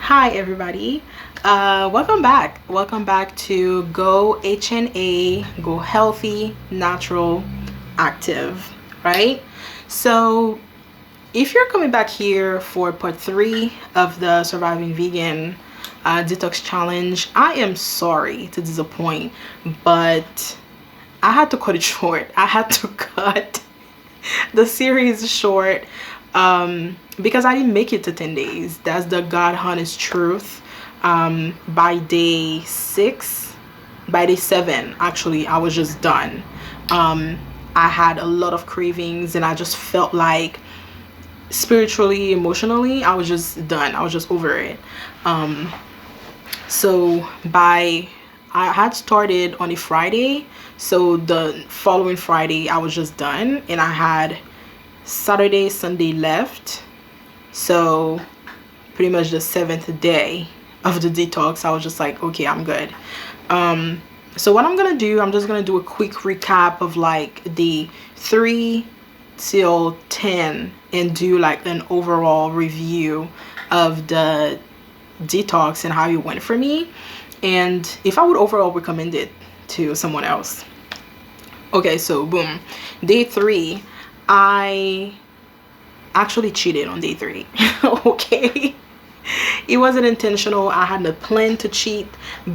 Hi everybody. Welcome back to Go HNA, Go Healthy, Natural, Active, right? So if you're coming back here for part 3 of the Surviving Vegan Detox Challenge, I am sorry to disappoint, but I had to cut it short. I had to cut the series short because I didn't make it to 10 days. That's the God honest truth. By day 6, by day 7, actually, I was just done. I had a lot of cravings and I just felt like spiritually, emotionally, I was just done. I was just over it. So I had started on a Friday, so the following Friday I was just done, and I had Saturday, Sunday left. So pretty much the 7th day of the detox, I was just like, okay, I'm good. So what I'm gonna do, I'm just gonna do a quick recap of like the 3 till 10 and do like an overall review of the detox and how it went for me, and if I would overall recommend it to someone else. Okay, so boom, day 3, I actually cheated on day 3. Okay, it wasn't intentional. I had a plan to cheat,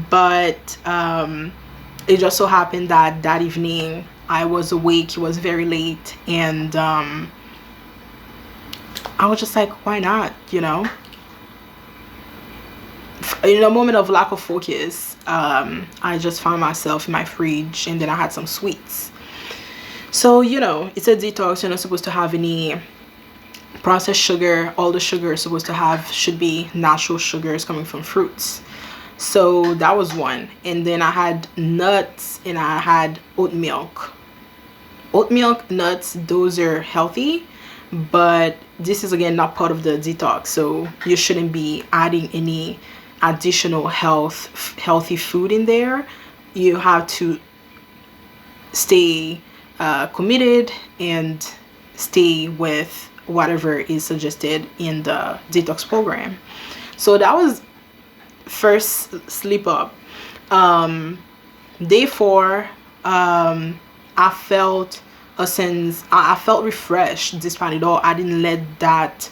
but it just so happened that that evening I was awake. It was very late, and I was just like, why not, in a moment of lack of focus. I just found myself in my fridge, and then I had some sweets. So it's a detox. You're not supposed to have any processed sugar. All the sugar is supposed to have should be natural sugars coming from fruits. So that was one. And then I had nuts and I had oat milk. Oat milk, nuts, those are healthy, but this is again not part of the detox, so you shouldn't be adding any additional healthy food in there. You have to stay committed and stay with whatever is suggested in the detox program. So that was first slip up. Day 4, I felt a sense, I felt refreshed despite it all. I didn't let that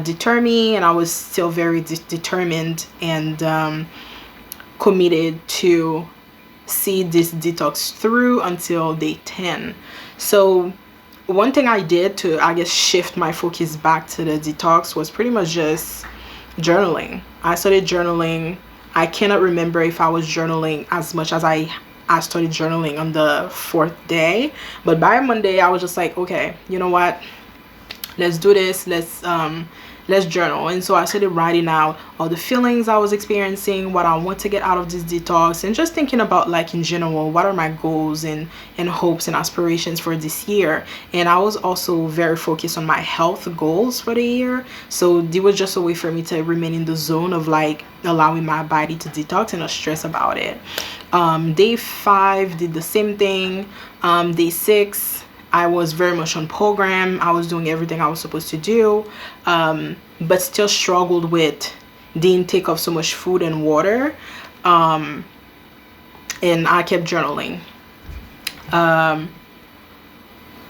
deter me, and I was still very determined and committed to see this detox through until day 10. So one thing I did to, I guess, shift my focus back to the detox was pretty much just journaling. I started journaling. I cannot remember if I was journaling as much as I started journaling on the 4th day, but by Monday I was just like, okay, you know what, let's do this. Let's journal. And so I started writing out all the feelings I was experiencing, what I want to get out of this detox, and just thinking about, like, in general, what are my goals and hopes and aspirations for this year. And I was also very focused on my health goals for the year, so it was just a way for me to remain in the zone of like allowing my body to detox and not stress about it. Day 5 did the same thing. Day 6, I was very much on program. I was doing everything I was supposed to do, but still struggled with the intake of so much food and water, and I kept journaling. And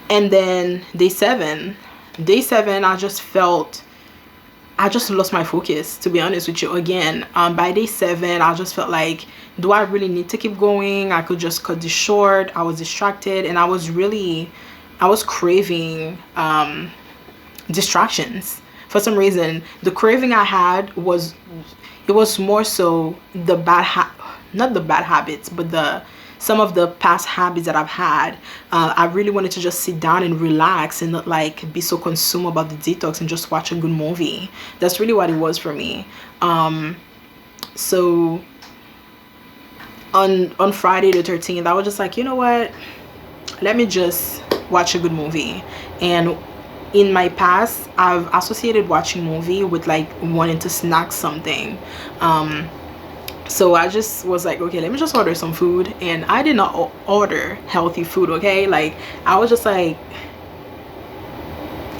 then day 7, I just lost my focus, to be honest with you. Again, by day 7, I just felt like, do I really need to keep going? I could just cut this short. I was distracted, and I was craving distractions. For some reason, the craving I had was more so the not the bad habits, but some of the past habits that I've had. I really wanted to just sit down and relax and not like be so consumed about the detox and just watch a good movie. That's really what it was for me. So on Friday the 13th, I was just like, you know what, let me just watch a good movie. And in my past, I've associated watching movie with like wanting to snack something. So I just was like, okay, let me just order some food. And I did not order healthy food, okay? Like, I was just like,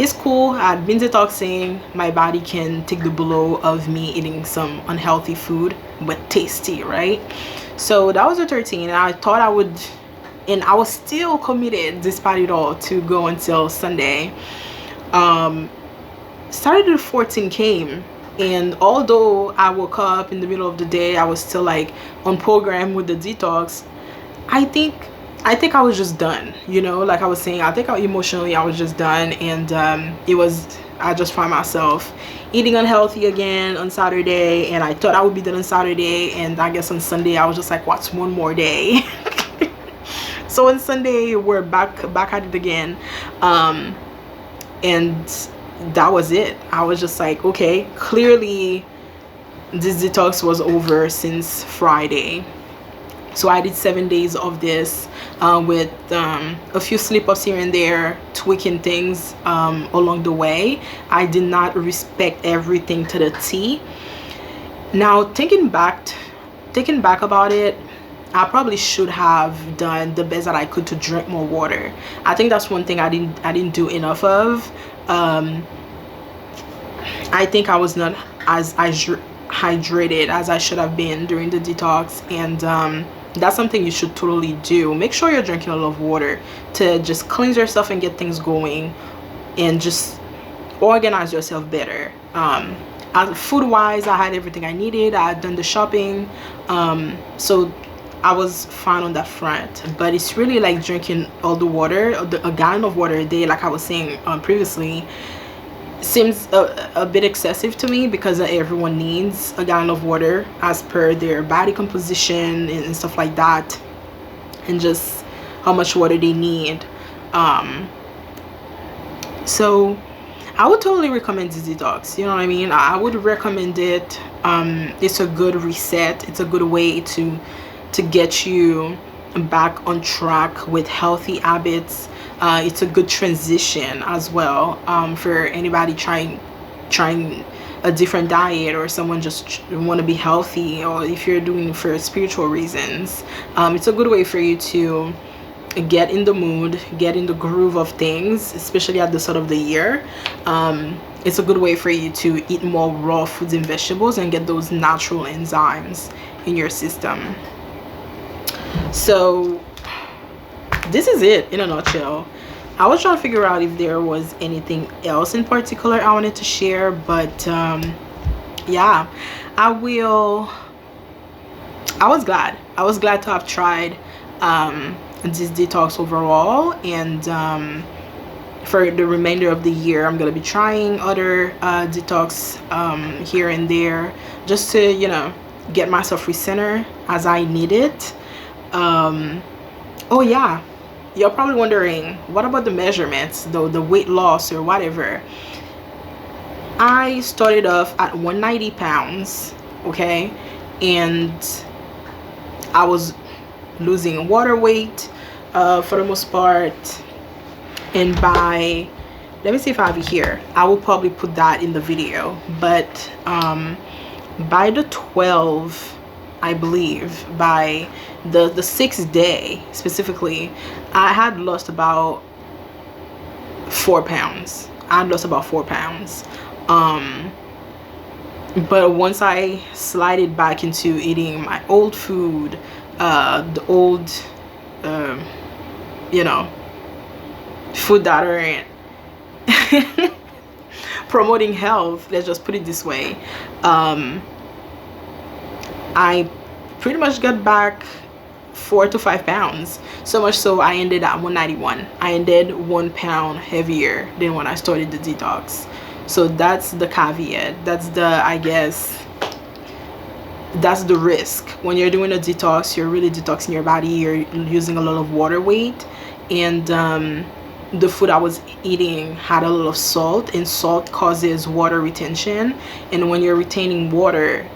it's cool. I've been detoxing. My body can take the blow of me eating some unhealthy food, but tasty, right? So that was the 13. And I thought I would, and I was still committed despite it all to go until Sunday. Saturday the 14 came, and although I woke up in the middle of the day, I was still like on program with the detox. I think I was just done, you know, like I was saying. I think emotionally I was just done, and I just found myself eating unhealthy again on Saturday, and I thought I would be done on Saturday, and I guess on Sunday I was just like, what's one more day? So on Sunday we're back at it again, and that was it. I was just like, okay, clearly this detox was over since Friday. So I did 7 days of this, with a few slip-ups here and there, tweaking things along the way. I did not respect everything to the T. Now thinking back about it, I probably should have done the best that I could to drink more water. I think that's one thing I didn't do enough of. I think I was not as hydrated as I should have been during the detox, and that's something you should totally do. Make sure you're drinking a lot of water to just cleanse yourself and get things going, and just organize yourself better. Food wise, I had everything I needed. I had done the shopping, so I was fine on that front. But it's really like drinking all the water, a gallon of water a day, like I was saying previously, seems a bit excessive to me, because everyone needs a gallon of water as per their body composition and stuff like that, and just how much water they need. So I would totally recommend this detox, you know what I mean? I would recommend it. It's a good reset. It's a good way to get you back on track with healthy habits. It's a good transition as well, for anybody trying a different diet, or someone just want to be healthy, or if you're doing it for spiritual reasons. It's a good way for you to get in the mood, get in the groove of things, especially at the start of the year. It's a good way for you to eat more raw foods and vegetables and get those natural enzymes in your system. So this is it in a nutshell. I was trying to figure out if there was anything else in particular I wanted to share, but yeah, I was glad to have tried this detox overall, and for the remainder of the year I'm gonna be trying other detox here and there, just to, you know, get myself recentered as I need it. Oh yeah, you're probably wondering, what about the measurements, the weight loss or whatever? I started off at 190 pounds, okay, and I was losing water weight for the most part, and by, let me see if I have it here, I will probably put that in the video, but by the 12, I believe, by the 6th day specifically, I had lost about 4 pounds. But once I slided back into eating my old food, the old you know, food that aren't promoting health, let's just put it this way, I pretty much got back 4 to 5 pounds, so much so I ended at 191. I ended 1 pound heavier than when I started the detox. So that's the caveat, that's the, I guess, that's the risk. When you're doing a detox, you're really detoxing your body, you're using a lot of water weight, and the food I was eating had a lot of salt, and salt causes water retention, and when you're retaining water,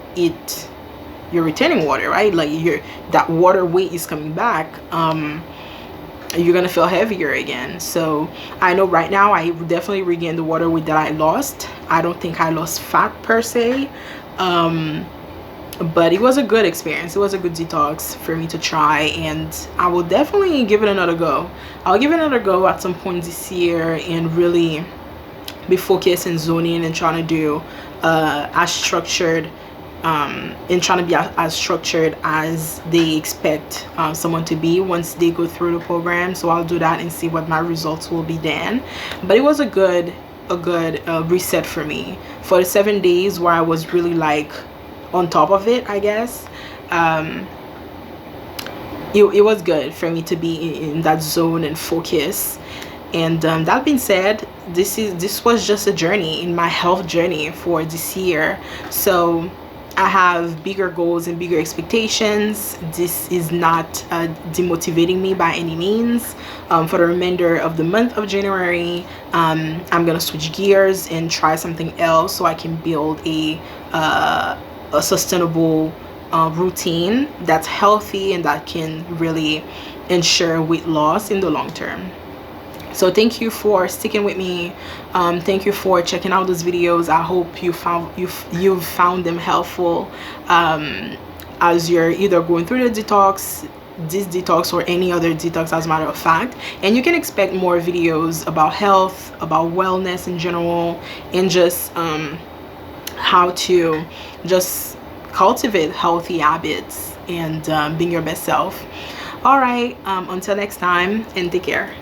you're retaining water, right? Like that water weight is coming back. You're gonna feel heavier again. So I know right now I definitely regained the water weight that I lost. I don't think I lost fat per se, but it was a good experience. It was a good detox for me to try, and I will definitely give it another go. I'll give it another go at some point this year and really be focused and zoning and trying to do as structured and trying to be as structured as they expect someone to be once they go through the program. So I'll do that and see what my results will be then. But it was a good reset for me for the 7 days where I was really like on top of it, I guess. It was good for me to be in that zone and focus. And that being said, this was just a journey in my health journey for this year. So I have bigger goals and bigger expectations. This is not demotivating me by any means. For the remainder of the month of January, I'm gonna switch gears and try something else so I can build a sustainable routine that's healthy and that can really ensure weight loss in the long term. So thank you for sticking with me. Thank you for checking out those videos. I hope you've found them helpful as you're either going through the detox, this detox, or any other detox, as a matter of fact. And you can expect more videos about health, about wellness in general, and just how to just cultivate healthy habits and being your best self. All right, until next time, and take care.